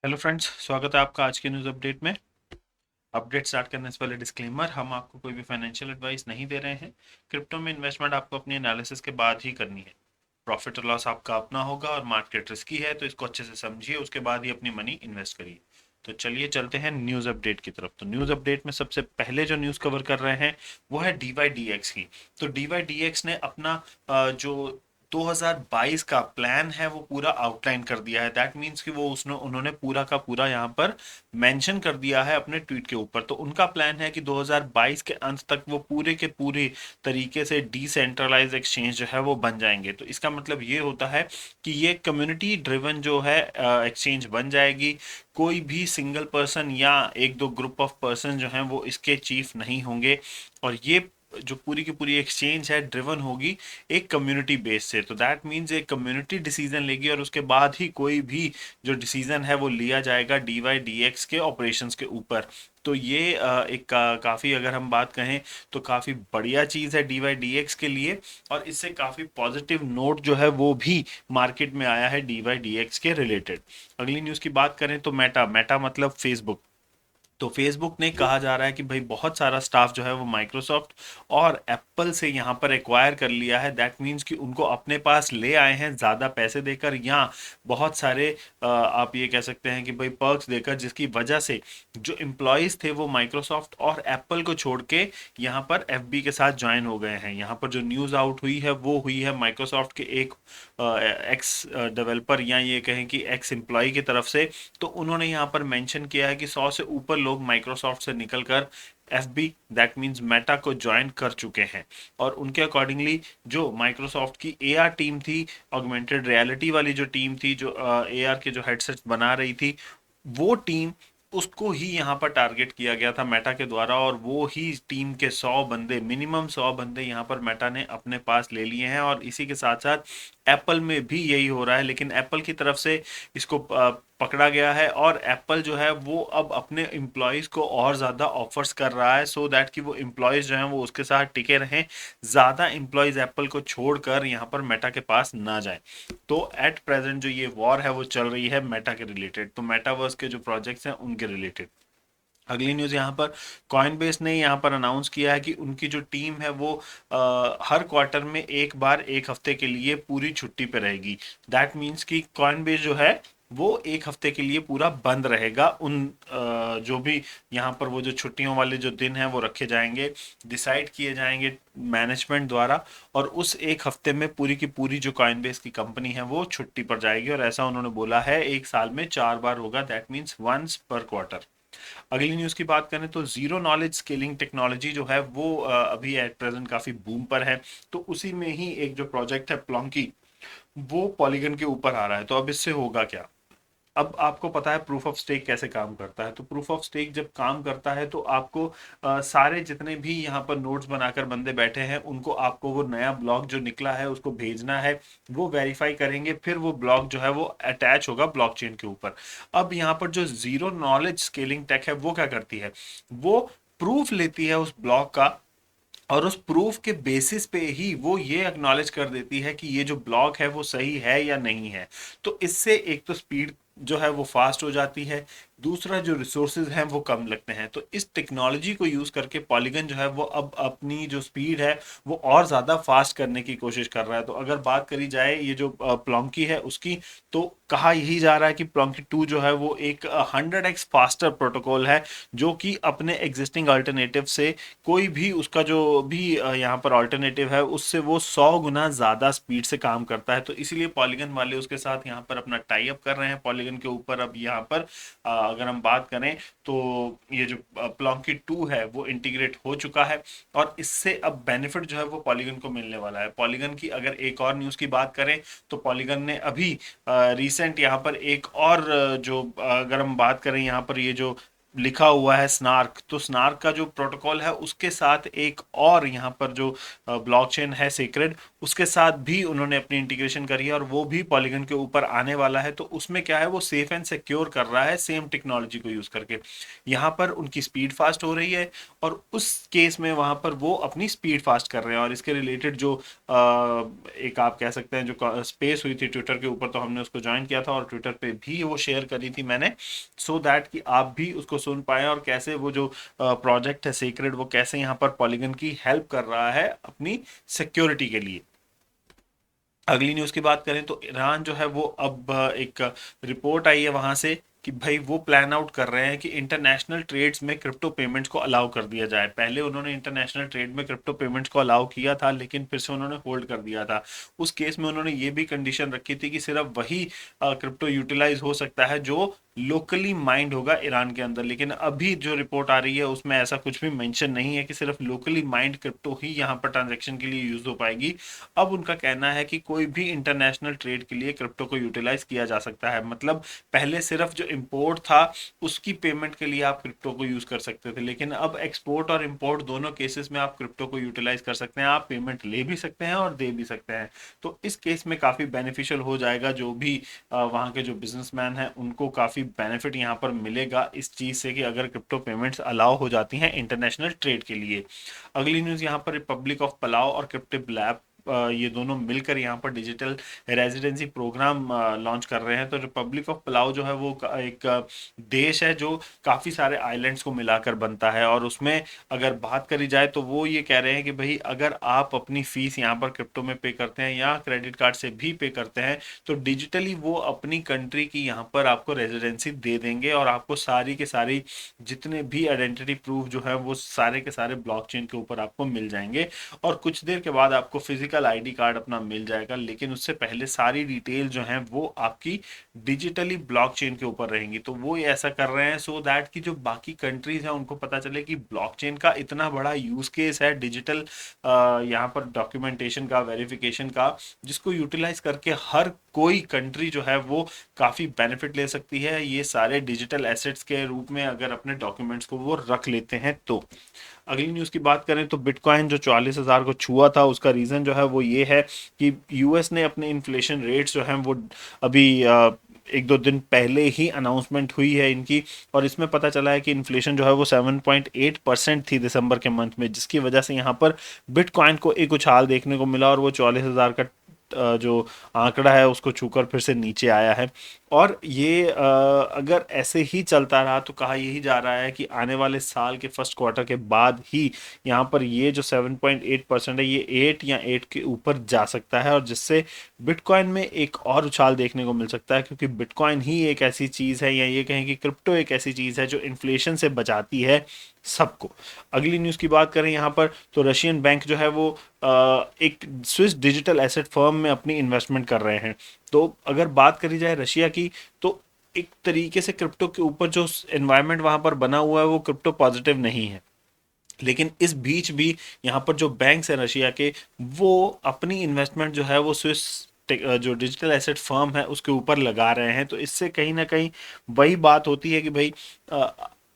Hello friends, स्वागत है आपका आज के न्यूज़ अपडेट में। अपडेट स्टार्ट करने से पहले डिस्क्लेमर, हम आपको कोई भी फाइनेंशियल एडवाइस नहीं दे रहे हैं। क्रिप्टो में इन्वेस्टमेंट आपको अपनी एनालिसिस के बाद ही करनी है। प्रॉफिट और लॉस आपका अपना होगा और मार्केट रिस्की है, तो इसको अच्छे से समझिए, उसके बाद ही अपनी मनी इन्वेस्ट करिए। तो चलिए चलते हैं न्यूज़ अपडेट की तरफ। तो न्यूज़ अपडेट में सबसे पहले जो न्यूज़ कवर कर रहे हैं वो है DYDX की। तो DYDX ने अपना जो 2022 का प्लान है वो पूरा आउटलाइन कर दिया है। दैट मीन्स कि वो उसने उन्होंने पूरा का पूरा यहाँ पर मेंशन कर दिया है अपने ट्वीट के ऊपर। तो उनका प्लान है कि 2022 के अंत तक वो पूरे के पूरे तरीके से डिसेंट्रलाइज एक्सचेंज जो है वो बन जाएंगे। तो इसका मतलब ये होता है कि ये कम्युनिटी ड्रिवन जो है एक्सचेंज बन जाएगी। कोई भी सिंगल पर्सन या एक दो ग्रुप ऑफ पर्सन जो हैं वो इसके चीफ नहीं होंगे। और ये जो पूरी की पूरी एक्सचेंज है ड्रिवन होगी एक कम्युनिटी बेस से। तो दैट मीन्स एक कम्युनिटी डिसीजन लेगी और उसके बाद ही कोई भी जो डिसीजन है वो लिया जाएगा DYDX के ऑपरेशंस के ऊपर। तो ये एक काफ़ी, अगर हम बात कहें तो काफ़ी बढ़िया चीज़ है DYDX के लिए। और इससे काफ़ी पॉजिटिव नोट जो है वो भी मार्केट में आया है DYDX के रिलेटेड। अगली न्यूज़ की बात करें तो मेटा मेटा मतलब फेसबुक। तो फेसबुक ने कहा जा रहा है कि भाई बहुत सारा स्टाफ जो है वो माइक्रोसॉफ्ट और एप्पल से यहाँ पर एक्वायर कर लिया है। दैट मीन्स कि उनको अपने पास ले आए हैं ज़्यादा पैसे देकर, या बहुत सारे आप ये कह सकते हैं कि भाई पर्क्स देकर, जिसकी वजह से जो एम्प्लॉयज़ थे वो माइक्रोसॉफ्ट और एप्पल को छोड़ के यहाँ पर FB के साथ ज्वाइन हो गए हैं। यहाँ पर जो न्यूज़ आउट हुई है वो हुई है माइक्रोसॉफ्ट के एक एक्स डेवलपर, या ये कहें कि एक्स एम्प्लॉय की तरफ से। तो उन्होंने यहाँ पर मेंशन किया है कि 100 से ऊपर लोग माइक्रोसॉफ्ट से निकलकर FB, दैट मीन्स मेटा को ज्वाइन कर चुके हैं। और उनके अकॉर्डिंगली जो माइक्रोसॉफ्ट की AR टीम थी, ऑगमेंटेड रियलिटी वाली जो टीम थी, जो AR के जो हेडसेट बना रही थी, वो टीम, उसको ही यहाँ पर टारगेट किया गया था मेटा के द्वारा। और वो ही टीम के 100 बंदे, मिनिमम 100 बंदे यहाँ पर मेटा ने अपने पास ले लिए हैं। और इसी के साथ साथ एप्पल में भी यही हो रहा है, लेकिन एप्पल की तरफ से इसको पकड़ा गया है। और एप्पल जो है वो अब अपने एम्प्लॉयज़ को और ज़्यादा ऑफर्स कर रहा है, सो दैट कि वो एम्प्लॉयज़ जो हैं वो उसके साथ टिके रहें, ज़्यादा एम्प्लॉयज़ एप्पल को छोड़कर यहाँ पर मेटा के पास ना जाएं। तो एट प्रेजेंट जो ये वॉर है वो चल रही है मेटा के रिलेटेड, तो मेटावर्स के जो प्रोजेक्ट्स हैं उनके रिलेटेड। अगली न्यूज़ यहाँ पर कॉइनबेस ने यहाँ पर अनाउंस किया है कि उनकी जो टीम है वो हर क्वार्टर में एक बार एक हफ्ते के लिए पूरी छुट्टी पे रहेगी। दैट मीन्स कि कॉइनबेस जो है वो एक हफ्ते के लिए पूरा बंद रहेगा। उन जो भी यहाँ पर वो जो छुट्टियों वाले जो दिन हैं वो रखे जाएंगे, डिसाइड किए जाएंगे मैनेजमेंट द्वारा। और उस एक हफ्ते में पूरी की पूरी जो कॉइनबेस की कंपनी है वो छुट्टी पर जाएगी। और ऐसा उन्होंने बोला है एक साल में 4 बार होगा, दैट मीन्स वंस पर क्वार्टर। अगली न्यूज़ की बात करें तो जीरो नॉलेज स्केलिंग टेक्नोलॉजी जो है वो अभी एट प्रेजेंट काफ़ी बूम पर है। तो उसी में ही एक जो प्रोजेक्ट है प्लॉन्की, वो पॉलीगन के ऊपर आ रहा है। तो अब इससे होगा क्या? अब आपको पता है प्रूफ ऑफ स्टेक कैसे काम करता है। तो प्रूफ ऑफ स्टेक जब काम करता है तो आपको सारे जितने भी यहाँ पर नोट्स बनाकर बंदे बैठे हैं उनको, आपको वो नया ब्लॉक जो निकला है उसको भेजना है। वो वेरीफाई करेंगे, फिर वो ब्लॉक जो है वो अटैच होगा ब्लॉकचेन के ऊपर। अब यहाँ पर जो जीरो नॉलेज स्केलिंग टेक है वो क्या करती है, वो प्रूफ लेती है उस ब्लॉक का, और उस प्रूफ के बेसिस पे ही वो ये एक्नॉलेज कर देती है कि ये जो ब्लॉक है वो सही है या नहीं है। तो इससे एक तो स्पीड जो है वो फास्ट हो जाती है, दूसरा जो रिसोर्सेज हैं वो कम लगते हैं। तो इस टेक्नोलॉजी को यूज़ करके पॉलीगन जो है वो अब अपनी जो स्पीड है वो और ज़्यादा फास्ट करने की कोशिश कर रहा है। तो अगर बात करी जाए ये जो प्लॉन्की है उसकी, तो कहा यही जा रहा है कि प्लॉन्की 2 जो है वो एक 100x फास्टर प्रोटोकॉल है, जो कि अपने एग्जिस्टिंग अल्टरनेटिव से, कोई भी उसका जो भी यहाँ पर ऑल्टरनेटिव है उससे वो 100 गुना ज़्यादा स्पीड से काम करता है। तो इसीलिए पॉलीगन वाले उसके साथ यहाँ पर अपना टाई अप कर रहे हैं पॉलीगन के ऊपर। अब यहाँ पर अगर हम बात करें तो ये जो प्लॉन्की 2 है वो इंटीग्रेट हो चुका है। और इससे अब बेनिफिट जो है वो पॉलीगन को मिलने वाला है। पॉलीगन की अगर एक और न्यूज़ की बात करें तो पॉलीगन ने अभी रिसेंट यहाँ पर एक और जो अगर हम बात करें यहाँ पर ये जो लिखा हुआ है स्नार्क, तो स्नार्क का जो प्रोटोकॉल है उसके साथ एक और यहाँ पर जो ब्लॉकचेन है सीक्रेट, उसके साथ भी उन्होंने अपनी इंटीग्रेशन करी है और वो भी पॉलीगन के ऊपर आने वाला है। तो उसमें क्या है, वो सेफ एंड सिक्योर कर रहा है सेम टेक्नोलॉजी को यूज करके। यहाँ पर उनकी स्पीड फास्ट हो रही है और उस केस में वहां पर वो अपनी स्पीड फास्ट कर रहे हैं। और इसके रिलेटेड जो एक आप कह सकते हैं जो स्पेस हुई थी ट्विटर के ऊपर, तो हमने उसको ज्वाइन किया था और ट्विटर पे भी वो शेयर करी थी मैंने, सो दैट कि आप भी उसको सुन पाए और कैसे वो जो प्रोजेक्ट है सीक्रेट वो कैसे यहाँ पर पॉलीगन की हेल्प कर रहा है अपनी सिक्योरिटी के लिए। अगली न्यूज़ की बात करें तो ईरान जो है वो अब एक रिपोर्ट आई है वहां से कि भाई वो प्लान आउट कर रहे हैं कि इंटरनेशनल ट्रेड्स में क्रिप्टो पेमेंट्स को अलाउ कर दिया जाए। पहले उन्होंने इंटरनेशनल ट्रेड में क्रिप्टो पेमेंट्स को अलाउ किया था, लेकिन फिर से उन्होंने होल्ड कर दिया था। उस केस में उन्होंने ये भी कंडीशन रखी थी कि सिर्फ वही क्रिप्टो यूटिलाइज हो सकता है जो लोकली माइंड होगा ईरान के अंदर। लेकिन अभी जो रिपोर्ट आ रही है उसमें ऐसा कुछ भी मेंशन नहीं है कि सिर्फ लोकली माइंड क्रिप्टो ही यहाँ पर ट्रांजैक्शन के लिए यूज हो पाएगी। अब उनका कहना है कि कोई भी इंटरनेशनल ट्रेड के लिए क्रिप्टो को यूटिलाइज किया जा सकता है। मतलब पहले सिर्फ जो इंपोर्ट था उसकी पेमेंट के लिए आप क्रिप्टो को यूज कर सकते थे, लेकिन अब एक्सपोर्ट और इंपोर्ट दोनों केसेस में आप क्रिप्टो को यूटिलाइज कर सकते हैं। आप पेमेंट ले भी सकते हैं और दे भी सकते हैं। तो इस केस में काफी बेनिफिशियल हो जाएगा, जो भी वहाँ के जो बिजनेसमैन हैं उनको काफी बेनिफिट यहाँ पर मिलेगा इस चीज से कि अगर क्रिप्टो पेमेंट्स अलाउ हो जाती हैं इंटरनेशनल ट्रेड के लिए। अगली न्यूज यहाँ पर रिपब्लिक ऑफ पलाव और क्रिप्टिव लैब ये दोनों मिलकर यहाँ पर डिजिटल रेजिडेंसी प्रोग्राम लॉन्च कर रहे हैं। तो रिपब्लिक ऑफ पलाव जो है वो एक देश है जो काफ़ी सारे आइलैंड्स को मिलाकर बनता है, और उसमें अगर बात करी जाए तो वो ये कह रहे हैं कि भाई अगर आप अपनी फीस यहाँ पर क्रिप्टो में पे करते हैं या क्रेडिट कार्ड से भी पे करते हैं तो डिजिटली वो अपनी कंट्री की यहाँ पर आपको रेजिडेंसी दे देंगे और आपको सारी के सारी जितने भी आइडेंटिटी प्रूफ जो है वो सारे के सारे ब्लॉकचेन के ऊपर आपको मिल जाएंगे। और कुछ देर के बाद आपको फिजिकल आईडी कार्ड अपना मिल जाएगा, लेकिन उससे पहले सारी डिटेल जो है वो आपकी डिजिटली ब्लॉकचेन के ऊपर रहेंगी। तो वो ये ऐसा कर रहे हैं सो दैट कि जो बाकी कंट्रीज हैं उनको पता चले कि ब्लॉकचेन का इतना बड़ा यूज केस है डिजिटल यहाँ पर डॉक्यूमेंटेशन का, वेरिफिकेशन का, जिसको यूटिलाइज करके हर कोई कंट्री जो है वो काफी बेनिफिट ले सकती है ये सारे डिजिटल एसेट्स के रूप में, अगर अपने डॉक्यूमेंट्स को वो रख लेते हैं तो। अगली न्यूज की बात करें तो बिटकॉइन जो 44,000 को छुआ था उसका रीजन जो है वो ये है कि यूएस ने अपने इन्फ्लेशन रेट्स जो हैं वो अभी एक दो दिन पहले ही अनाउंसमेंट हुई है इनकी, और इसमें पता चला है कि इन्फ्लेशन जो है वो 7.8% थी दिसंबर के मंथ में, जिसकी वजह से यहाँ पर बिटकॉइन को एक उछाल देखने को मिला और वो 44,000 का जो आंकड़ा है उसको छूकर फिर से नीचे आया है। और ये अगर ऐसे ही चलता रहा तो कहा यही जा रहा है कि आने वाले साल के फर्स्ट क्वार्टर के बाद ही यहाँ पर ये जो 7.8% है ये 8 या 8 के ऊपर जा सकता है, और जिससे बिटकॉइन में एक और उछाल देखने को मिल सकता है, क्योंकि बिटकॉइन ही एक ऐसी चीज़ है, या ये कहें कि क्रिप्टो एक ऐसी चीज़ है जो इन्फ्लेशन से बचाती है सबको। अगली न्यूज़ की बात करें यहाँ पर तो रशियन बैंक जो है वो एक स्विस डिजिटल एसेट फर्म में अपनी इन्वेस्टमेंट कर रहे हैं। तो अगर बात करी जाए रशिया की तो एक तरीके से क्रिप्टो के ऊपर जो एनवायरनमेंट वहां पर बना हुआ है वो क्रिप्टो पॉजिटिव नहीं है, लेकिन इस बीच भी यहाँ पर जो बैंक्स हैं रशिया के वो अपनी इन्वेस्टमेंट जो है वो स्विस जो डिजिटल एसेट फर्म है उसके ऊपर लगा रहे हैं। तो इससे कहीं ना कहीं वही बात होती है कि भाई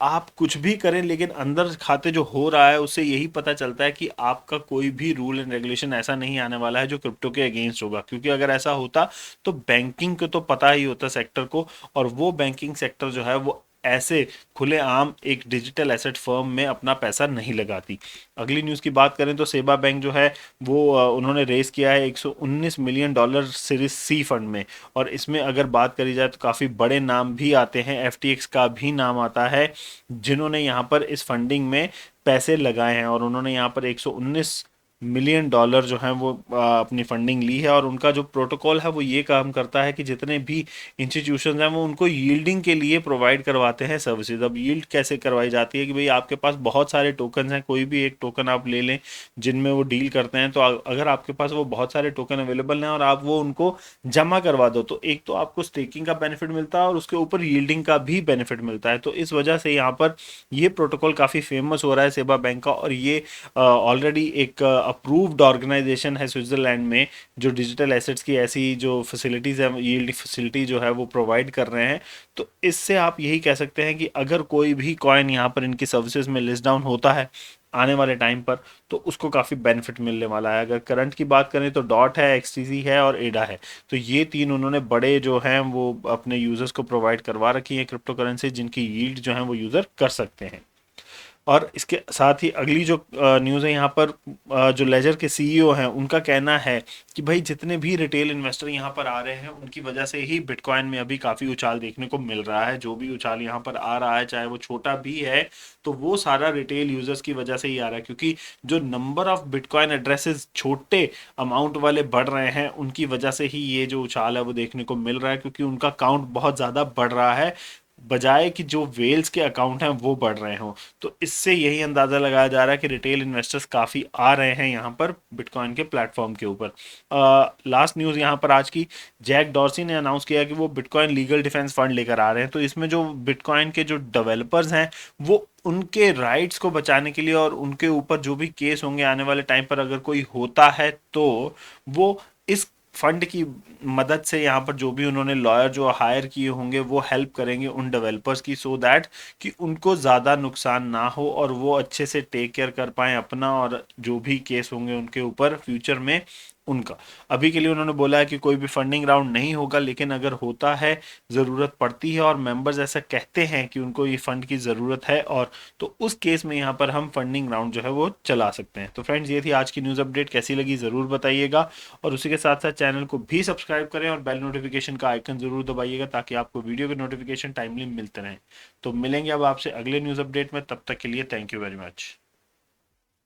आप कुछ भी करें लेकिन अंदर खाते जो हो रहा है उससे यही पता चलता है कि आपका कोई भी रूल एंड रेगुलेशन ऐसा नहीं आने वाला है जो क्रिप्टो के अगेंस्ट होगा, क्योंकि अगर ऐसा होता तो बैंकिंग को तो पता ही होता सेक्टर को, और वो बैंकिंग सेक्टर जो है वो ऐसे खुलेआम एक डिजिटल एसेट फर्म में अपना पैसा नहीं लगाती। अगली न्यूज़ की बात करें तो सेबा बैंक जो है वो उन्होंने रेस किया है $119 मिलियन सीरीज सी फंड में, और इसमें अगर बात करी जाए तो काफ़ी बड़े नाम भी आते हैं, एफटीएक्स का भी नाम आता है जिन्होंने यहाँ पर इस फंडिंग में पैसे लगाए हैं, और उन्होंने यहाँ पर $119 मिलियन जो हैं वो अपनी फंडिंग ली है। और उनका जो प्रोटोकॉल है वो ये काम करता है कि जितने भी इंस्टीट्यूशन हैं वो उनको यील्डिंग के लिए प्रोवाइड करवाते हैं सर्विसेज। अब यील्ड कैसे करवाई जाती है कि भाई आपके पास बहुत सारे टोकन हैं, कोई भी एक टोकन आप ले लें जिनमें वो डील करते हैं, तो अगर आपके पास वो बहुत सारे टोकन अवेलेबल हैं और आप वो उनको जमा करवा दो तो एक तो आपको स्टेकिंग का बेनिफिट मिलता है और उसके ऊपर यील्डिंग का भी बेनिफिट मिलता है। तो इस वजह से यहाँ पर ये प्रोटोकॉल काफ़ी फेमस हो रहा है सेबा बैंक का, और ये ऑलरेडी एक अप्रूव्ड ऑर्गेनाइजेशन है स्विट्जरलैंड में जो डिजिटल एसेट्स की ऐसी जो फैसिलिटीज़ है, यील्ड फैसिलिटी जो है वो प्रोवाइड कर रहे हैं। तो इससे आप यही कह सकते हैं कि अगर कोई भी कॉइन यहाँ पर इनकी सर्विसेज में लिस्ट डाउन होता है आने वाले टाइम पर, तो उसको काफ़ी बेनिफिट मिलने वाला है। अगर करंट की बात करें तो डॉट है, एक्सटीसी है और एडा है। तो ये तीन उन्होंने बड़े जो हैं वो अपने यूज़र्स को प्रोवाइड करवा रखी है क्रिप्टो करेंसी, जिनकी यील्ड जो है वो यूज़र कर सकते हैं। और इसके साथ ही अगली जो न्यूज़ है यहाँ पर, जो लेजर के सीईओ हैं उनका कहना है कि भाई जितने भी रिटेल इन्वेस्टर यहाँ पर आ रहे हैं उनकी वजह से ही बिटकॉइन में अभी काफ़ी उछाल देखने को मिल रहा है। जो भी उछाल यहाँ पर आ रहा है चाहे वो छोटा भी है तो वो सारा रिटेल यूजर्स की वजह से ही आ रहा है, क्योंकि जो नंबर ऑफ बिटकॉइन एड्रेसेस छोटे अमाउंट वाले बढ़ रहे हैं उनकी वजह से ही ये जो उछाल है वो देखने को मिल रहा है, क्योंकि उनका काउंट बहुत ज़्यादा बढ़ रहा है बजाय कि जो वेल्स के अकाउंट हैं वो बढ़ रहे हों। तो इससे यही अंदाज़ा लगाया जा रहा है कि रिटेल इन्वेस्टर्स काफ़ी आ रहे हैं यहाँ पर बिटकॉइन के प्लेटफॉर्म के ऊपर। लास्ट न्यूज़ यहाँ पर आज की, जैक डॉर्सी ने अनाउंस किया कि वो बिटकॉइन लीगल डिफेंस फंड लेकर आ रहे हैं। तो इसमें जो बिटकॉइन के जो डेवलपर्स हैं वो उनके राइट्स को बचाने के लिए और उनके ऊपर जो भी केस होंगे आने वाले टाइम पर अगर कोई होता है तो वो इस फंड की मदद से यहाँ पर जो भी उन्होंने लॉयर जो हायर किए होंगे वो हेल्प करेंगे उन डेवलपर्स की, सो दैट कि उनको ज़्यादा नुकसान ना हो और वो अच्छे से टेक केयर कर पाएँ अपना, और जो भी केस होंगे उनके ऊपर फ्यूचर में उनका। अभी के लिए उन्होंने बोला है कि कोई भी फंडिंग राउंड नहीं होगा, लेकिन अगर होता है, ज़रूरत पड़ती है और मेंबर्स ऐसा कहते हैं कि उनको ये फंड की ज़रूरत है, और तो उस केस में यहाँ पर हम फंडिंग राउंड जो है वो चला सकते हैं। तो फ्रेंड्स, ये थी आज की न्यूज़ अपडेट, कैसी लगी ज़रूर बताइएगा, और उसी के साथ साथ चैनल को भी सब्सक्राइब करें और बेल नोटिफिकेशन का आइकन ज़रूर दबाइएगा ताकि आपको वीडियो के नोटिफिकेशन टाइमली मिलते रहें। तो मिलेंगे अब आपसे अगले न्यूज़ अपडेट में, तब तक के लिए थैंक यू वेरी मच।